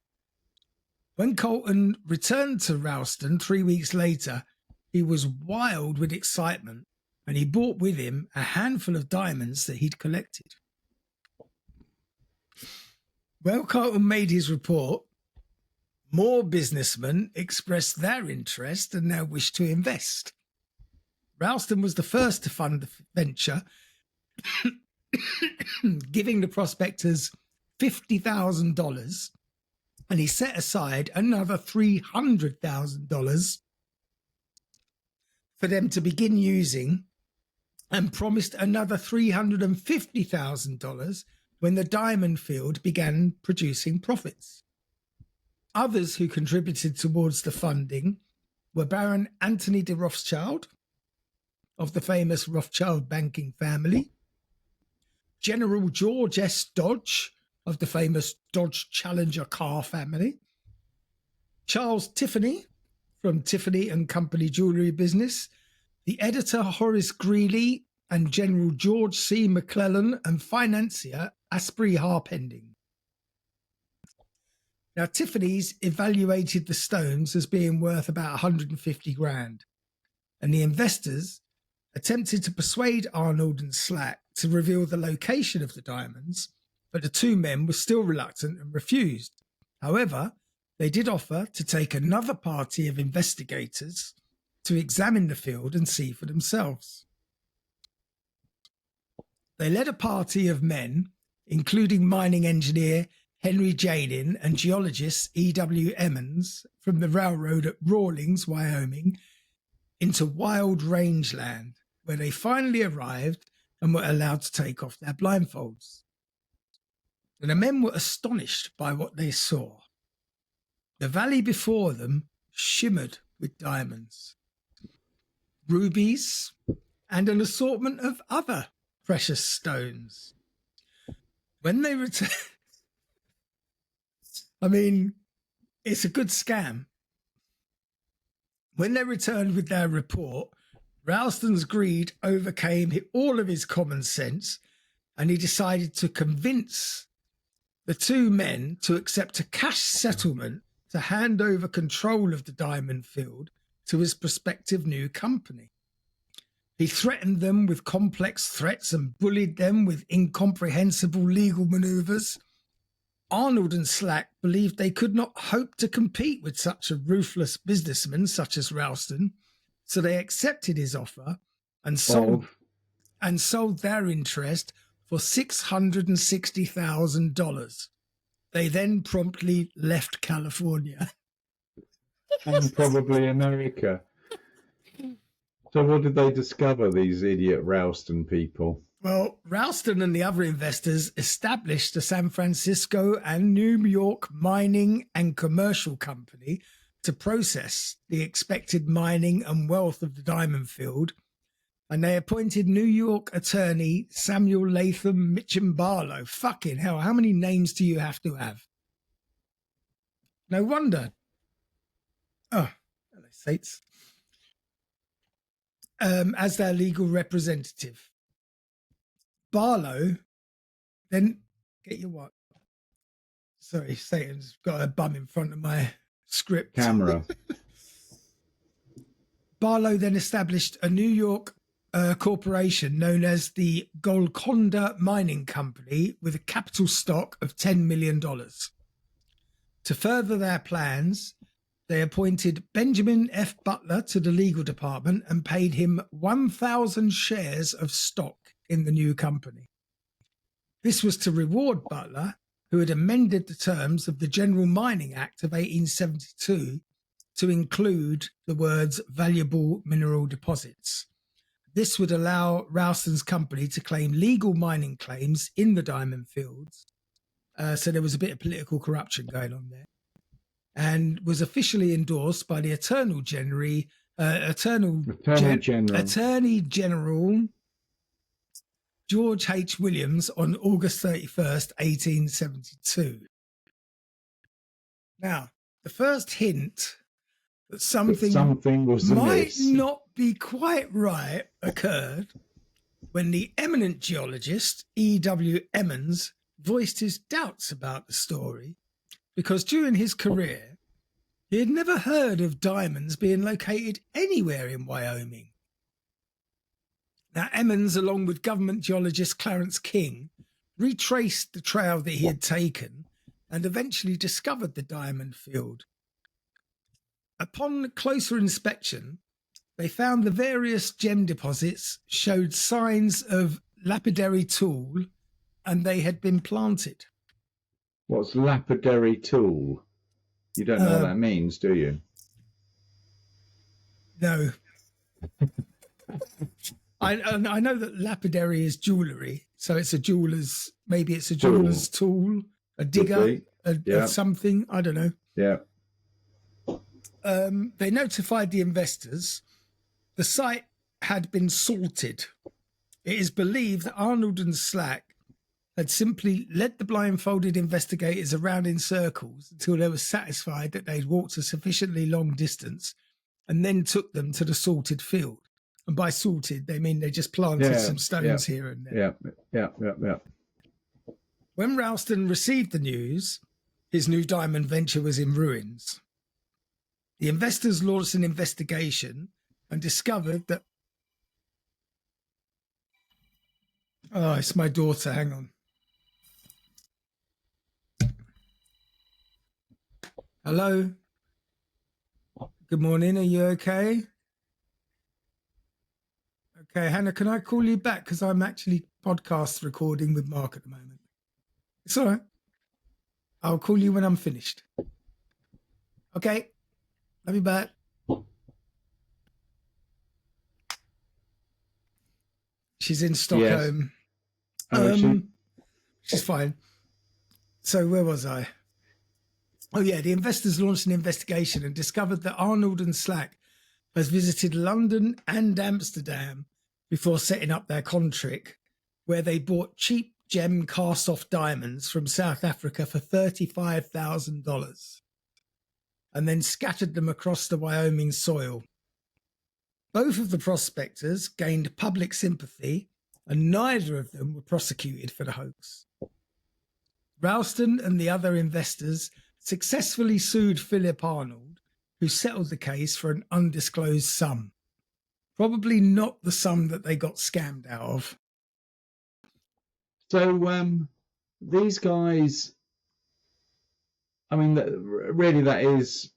When Colton returned to Ralston 3 weeks later, he was wild with excitement, and he brought with him a handful of diamonds that he'd collected. When Colton made his report, more businessmen expressed their interest and their wish to invest. Ralston was the first to fund the venture, giving the prospectors $50,000, and he set aside another $300,000 for them to begin using, and promised another $350,000 when the diamond field began producing profits. Others who contributed towards the funding were Baron Anthony de Rothschild of the famous Rothschild banking family, General George S. Dodge of the famous Dodge Challenger car family, Charles Tiffany from Tiffany and Company jewelry business, the editor Horace Greeley, and General George C. McClellan and financier Asprey Harpending. Now, Tiffany's evaluated the stones as being worth about 150 grand, and the investors attempted to persuade Arnold and Slack to reveal the location of the diamonds, but the two men were still reluctant and refused. However, they did offer to take another party of investigators to examine the field and see for themselves. They led a party of men, including mining engineer Henry Janin and geologist E.W. Emmons from the railroad at Rawlins, Wyoming, into wild rangeland, where they finally arrived and were allowed to take off their blindfolds. And the men were astonished by what they saw. The valley before them shimmered with diamonds, rubies, and an assortment of other precious stones. When they returned, I mean, it's a good scam. When they returned with their report, Ralston's greed overcame all of his common sense, and he decided to convince the two men to accept a cash settlement to hand over control of the diamond field to his prospective new company. He threatened them with complex threats and bullied them with incomprehensible legal maneuvers. Arnold and Slack believed they could not hope to compete with such a ruthless businessman such as Ralston, so they accepted his offer and sold their interest for $660,000. They then promptly left California. And probably America. So what did they discover, these idiot Ralston people? Well, Ralston and the other investors established the San Francisco and New York Mining and Commercial Company to process the expected mining and wealth of the diamond field, and they appointed New York attorney Samuel Latham Mitchum Barlow. Fucking hell, how many names do you have to have? No wonder. Oh, hello, Sates. As their legal representative. Barlow then get your what? Sorry, Satan's got a bum in front of my script. Camera. Barlow then established a New York corporation known as the Golconda Mining Company with a capital stock of $10 million. To further their plans, they appointed Benjamin F. Butler to the legal department and paid him 1,000 shares of stock in the new company. This was to reward Butler, who had amended the terms of the General Mining Act of 1872 to include the words valuable mineral deposits. This would allow Ralston's company to claim legal mining claims in the diamond fields. So there was a bit of political corruption going on there, and was officially endorsed by the Attorney General George H. Williams on August 31st, 1872. Now, the first hint that something was might amiss. not be quite right occurred when the eminent geologist E.W. Emmons voiced his doubts about the story, because during his career, he had never heard of diamonds being located anywhere in Wyoming. Now, Emmons, along with government geologist Clarence King, retraced the trail that he had taken and eventually discovered the diamond field. Upon closer inspection, they found the various gem deposits showed signs of lapidary tool, and they had been planted. What's lapidary tool? You don't know what that means, do you? No. I know that lapidary is jewellery, so it's a jeweler's, maybe it's a jeweler's tool, a digger, something, I don't know. Yeah. They notified the investors. The site had been salted. It is believed that Arnold and Slack had simply led the blindfolded investigators around in circles until they were satisfied that they'd walked a sufficiently long distance, and then took them to the salted field. And by salted, they mean they just planted some stones here and there. Yeah. When Ralston received the news, his new diamond venture was in ruins. The investors launched an investigation and discovered that... Oh, it's my daughter. Hang on. Hello? Good morning. Are you okay? Okay, Hannah, can I call you back? Because I'm actually podcast recording with Mark at the moment. It's all right. I'll call you when I'm finished. Okay. Love you back. She's in Stockholm. Yes. She's fine. So where was I? Oh, yeah. The investors launched an investigation and discovered that Arnold and Slack has visited London and Amsterdam before setting up their contract, where they bought cheap gem cast-off diamonds from South Africa for $35,000 and then scattered them across the Wyoming soil. Both of the prospectors gained public sympathy, and neither of them were prosecuted for the hoax. Ralston and the other investors successfully sued Philip Arnold, who settled the case for an undisclosed sum. Probably not the sum that they got scammed out of. So these guys, I mean, really, that is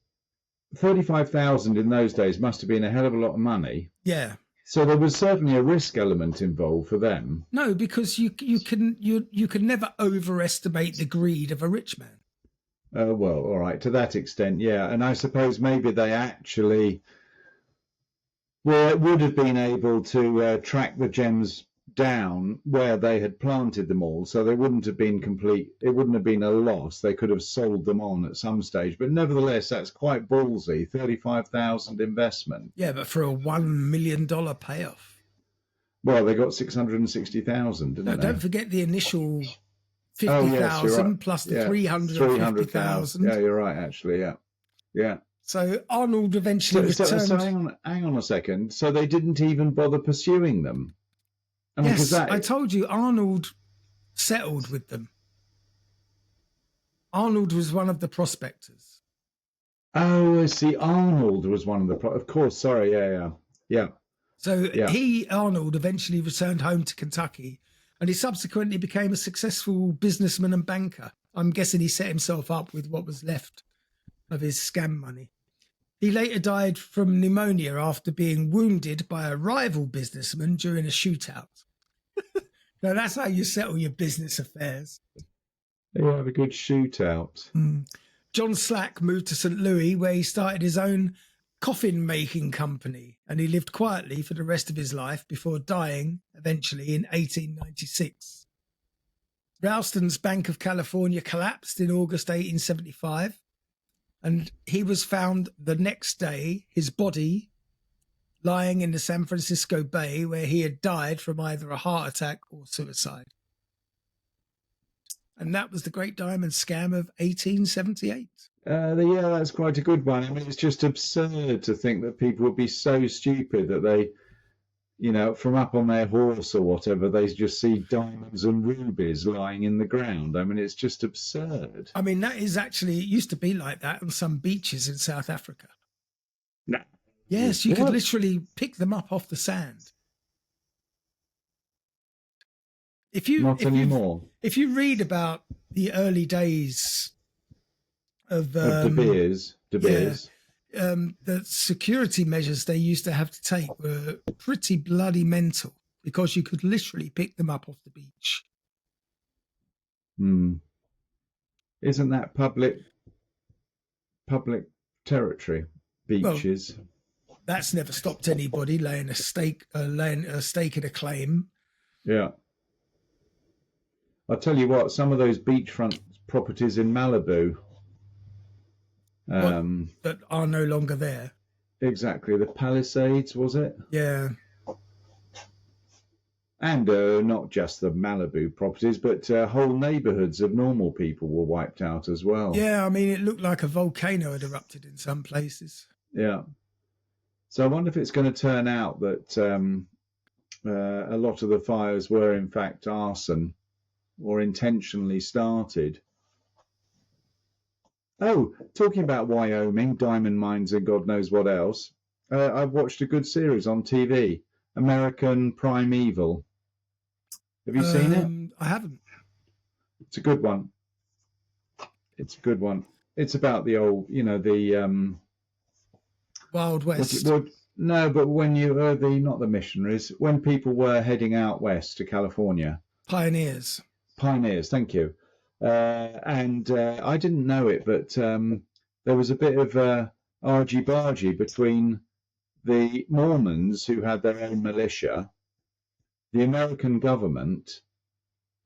35,000 in those days must have been a hell of a lot of money. Yeah. So there was certainly a risk element involved for them. No, because you can never overestimate the greed of a rich man. Well, all right, to that extent, yeah. And I suppose maybe they actually would have been able to track the gems down where they had planted them all, so they wouldn't have been it wouldn't have been a loss. They could have sold them on at some stage, but nevertheless, that's quite ballsy. 35,000 investment. Yeah, but for a $1 million payoff. Well, they got 660,000, didn't they? Don't forget the initial 50,000 right. plus the 350,000. Yeah, you're right, actually. Yeah. So Arnold eventually returned. So hang on a second. So they didn't even bother pursuing them. I mean, yes, I told you Arnold settled with them. Arnold was one of the prospectors. Oh, I see. Arnold was one of the... Of course, sorry, yeah. So Arnold, eventually returned home to Kentucky, and he subsequently became a successful businessman and banker. I'm guessing he set himself up with what was left of his scam money. He later died from pneumonia after being wounded by a rival businessman during a shootout. Now, that's how you settle your business affairs. You have a good shootout. John Slack moved to St. Louis, where he started his own coffin making company, and he lived quietly for the rest of his life before dying eventually in 1896. Ralston's Bank of California collapsed in August 1875, and he was found the next day, his body lying in the San Francisco Bay, where he had died from either a heart attack or suicide. And that was the Great Diamond Scam of 1878. Yeah, that's quite a good one. I mean, it's just absurd to think that people would be so stupid that they, from up on their horse or whatever, they just see diamonds and rubies lying in the ground. I mean, it's just absurd. I mean, that is actually, it used to be like that on some beaches in South Africa. No. Yes, you could literally pick them up off the sand. Not anymore. If you read about the early days of De Beers, the security measures they used to have to take were pretty bloody mental, because you could literally pick them up off the beach. Isn't that public territory? Beaches. Well, that's never stopped anybody laying a stake in a claim. Yeah. I'll tell you what, some of those beachfront properties in Malibu that are no longer there. Exactly. The Palisades, was it? Yeah. And not just the Malibu properties, but whole neighborhoods of normal people were wiped out as well. Yeah, I mean, it looked like a volcano had erupted in some places. Yeah. So I wonder if it's going to turn out that a lot of the fires were in fact arson or intentionally started. Oh, talking about Wyoming, diamond mines and God knows what else, I've watched a good series on TV, American Primeval. Have you seen it? I haven't. It's a good one. It's about the old, the... Wild West. No, but when you were not the missionaries, when people were heading out west to California. Pioneers, thank you. And I didn't know it, but there was a bit of argy-bargy between the Mormons, who had their own militia, the American government,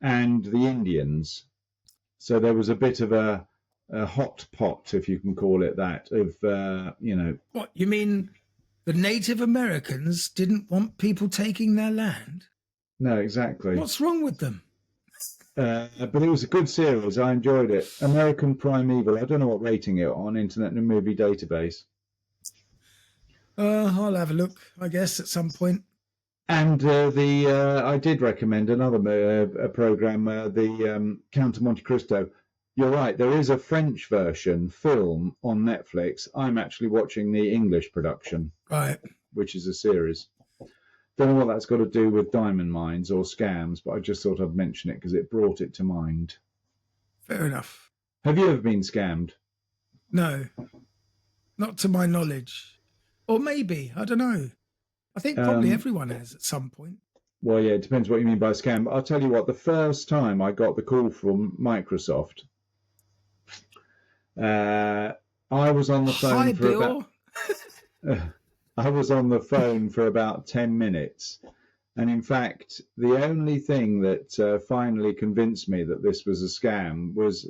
and the Indians. So there was a bit of a hot pot, if you can call it that, of, What, you mean the Native Americans didn't want people taking their land? No, exactly. What's wrong with them? But it was a good series. I enjoyed it. American Primeval. I don't know what rating it on Internet and Movie Database. I'll have a look, I guess, at some point. And I did recommend another program, the Count of Monte Cristo. You're right. There is a French version film on Netflix. I'm actually watching the English production, right, which is a series. Don't know what that's got to do with diamond mines or scams, but I just thought I'd mention it because it brought it to mind. Fair enough. Have you ever been scammed? No, not to my knowledge. Or maybe, I don't know. I think probably everyone has at some point. Well, yeah, it depends what you mean by scam. But I'll tell you what, the first time I got the call from Microsoft, I was on the phone I was on the phone for about 10 minutes. And in fact, the only thing that finally convinced me that this was a scam was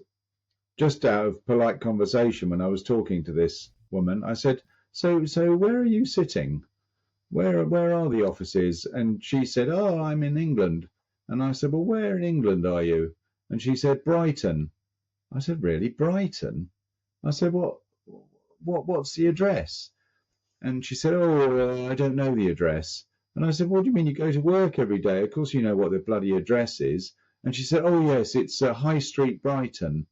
just out of polite conversation when I was talking to this woman. I said, so where are you sitting? Where are the offices? And she said, oh, I'm in England. And I said, well, where in England are you? And she said, Brighton. I said, really, Brighton? I said, what's the address? And she said, oh, I don't know the address. And I said, what do you mean you go to work every day? Of course you know what the bloody address is. And she said, oh, yes, it's High Street, Brighton.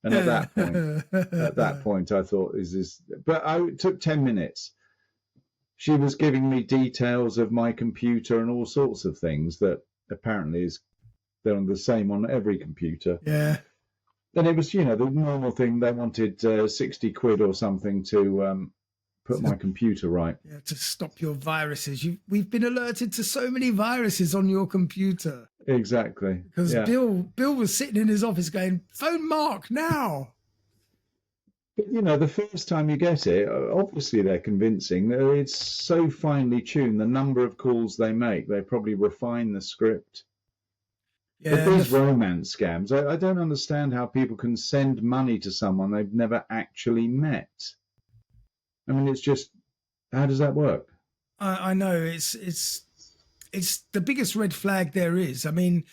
And at that point, I thought, is this... But it took 10 minutes. She was giving me details of my computer and all sorts of things that apparently they're the same on every computer. Yeah. Then it was, the normal thing. They wanted 60 quid or something to put my computer right. Yeah, to stop your viruses. We've been alerted to so many viruses on your computer. Exactly. Because Yeah. Bill was sitting in his office going, phone Mark now. But, you know, the first time you get it, obviously they're convincing. It's so finely tuned, the number of calls they make. They probably refine the script. Yeah, But these romance scams, I don't understand how people can send money to someone they've never actually met. I mean, it's just, how does that work? I know it's the biggest red flag there is. I mean,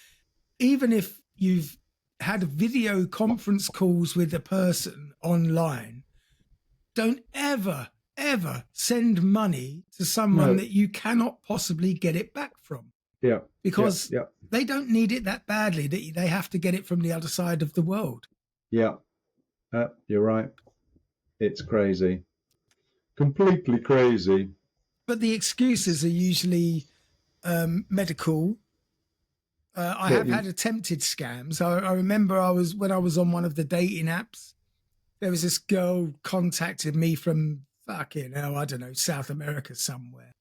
even if you've had video conference calls with a person online, don't ever send money to someone that you cannot possibly get it back from. Yeah. Because yeah. they don't need it that badly that they have to get it from the other side of the world. Yeah. You're right. It's crazy. Completely crazy. But the excuses are usually medical. I have had attempted scams. I remember when I was on one of the dating apps, there was this girl contacted me from fucking hell, I don't know, South America somewhere.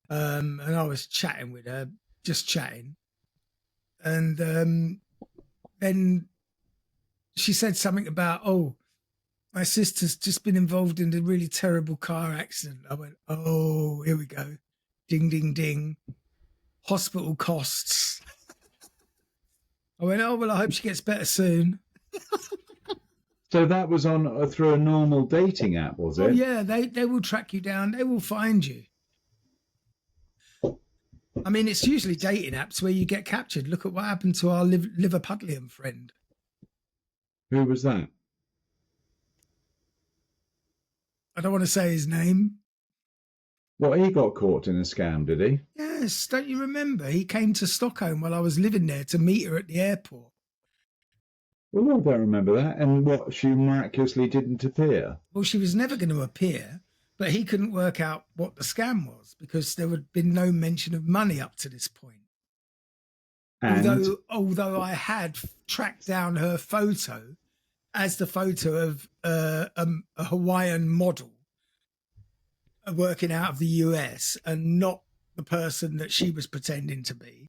And I was chatting with her, just chatting. And then she said something about, oh, my sister's just been involved in a really terrible car accident. I went, oh, here we go. Ding, ding, ding. Hospital costs. I went, oh, well, I hope she gets better soon. So that was on through a normal dating app, was it? Oh, yeah, they will track you down. They will find you. I mean, it's usually dating apps where you get captured. Look at what happened to our Liverpudlian friend. Who was that? I don't want to say his name. Well, he got caught in a scam, did he? Yes, don't you remember? He came to Stockholm while I was living there to meet her at the airport. Well, I don't remember that. And what, she miraculously didn't appear? Well, she was never going to appear, but he couldn't work out what the scam was because there had been no mention of money up to this point. And Although I had tracked down her photo as the photo of a Hawaiian model working out of the US and not the person that she was pretending to be.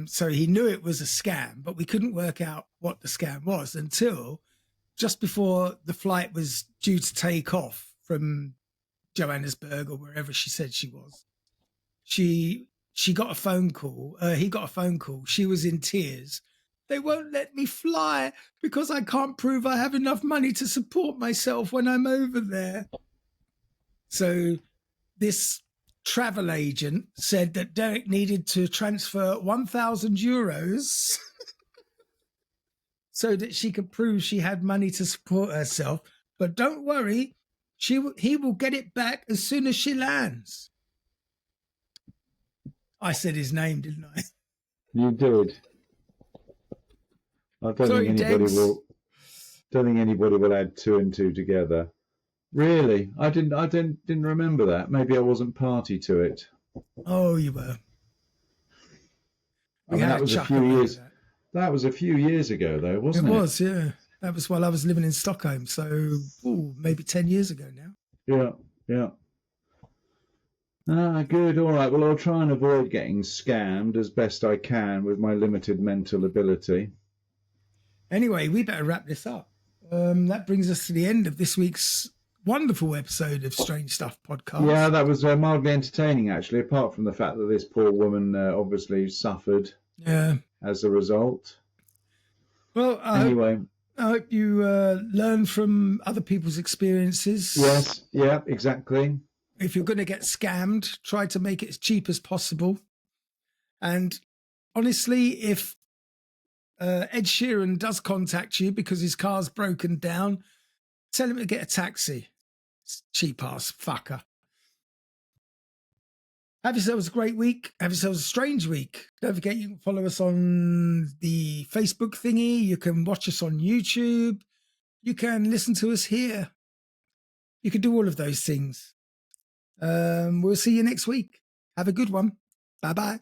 So he knew it was a scam, but we couldn't work out what the scam was until just before the flight was due to take off from Johannesburg or wherever she said she was. She got a phone call. He got a phone call. She was in tears. They won't let me fly because I can't prove I have enough money to support myself when I'm over there. So this travel agent said that Derek needed to transfer 1,000 euros so that she could prove she had money to support herself. But don't worry, he will get it back as soon as she lands. I said his name, didn't I? you did. I don't think anybody will add two and two together. Really? I didn't remember that. Maybe I wasn't party to it. Oh, you were. I mean, that was a few years. That was a few years ago, though, wasn't it? It was, yeah. That was while I was living in Stockholm, so maybe 10 years ago now. Yeah. Good. All right. Well, I'll try and avoid getting scammed as best I can with my limited mental ability. Anyway, we better wrap this up. That brings us to the end of this week's wonderful episode of Strange Stuff podcast. Yeah, that was mildly entertaining, actually, apart from the fact that this poor woman obviously suffered as a result. Well, I hope you learn from other people's experiences. Yes, yeah, exactly. If you're going to get scammed, try to make it as cheap as possible. And honestly, if Ed Sheeran does contact you because his car's broken down, tell him to get a taxi. Cheap ass fucker. Have yourselves a great week. Have yourselves a strange week. Don't forget you can follow us on the Facebook thingy. You can watch us on YouTube. You can listen to us here. You can do all of those things. We'll see you next week. Have a good one. Bye-bye.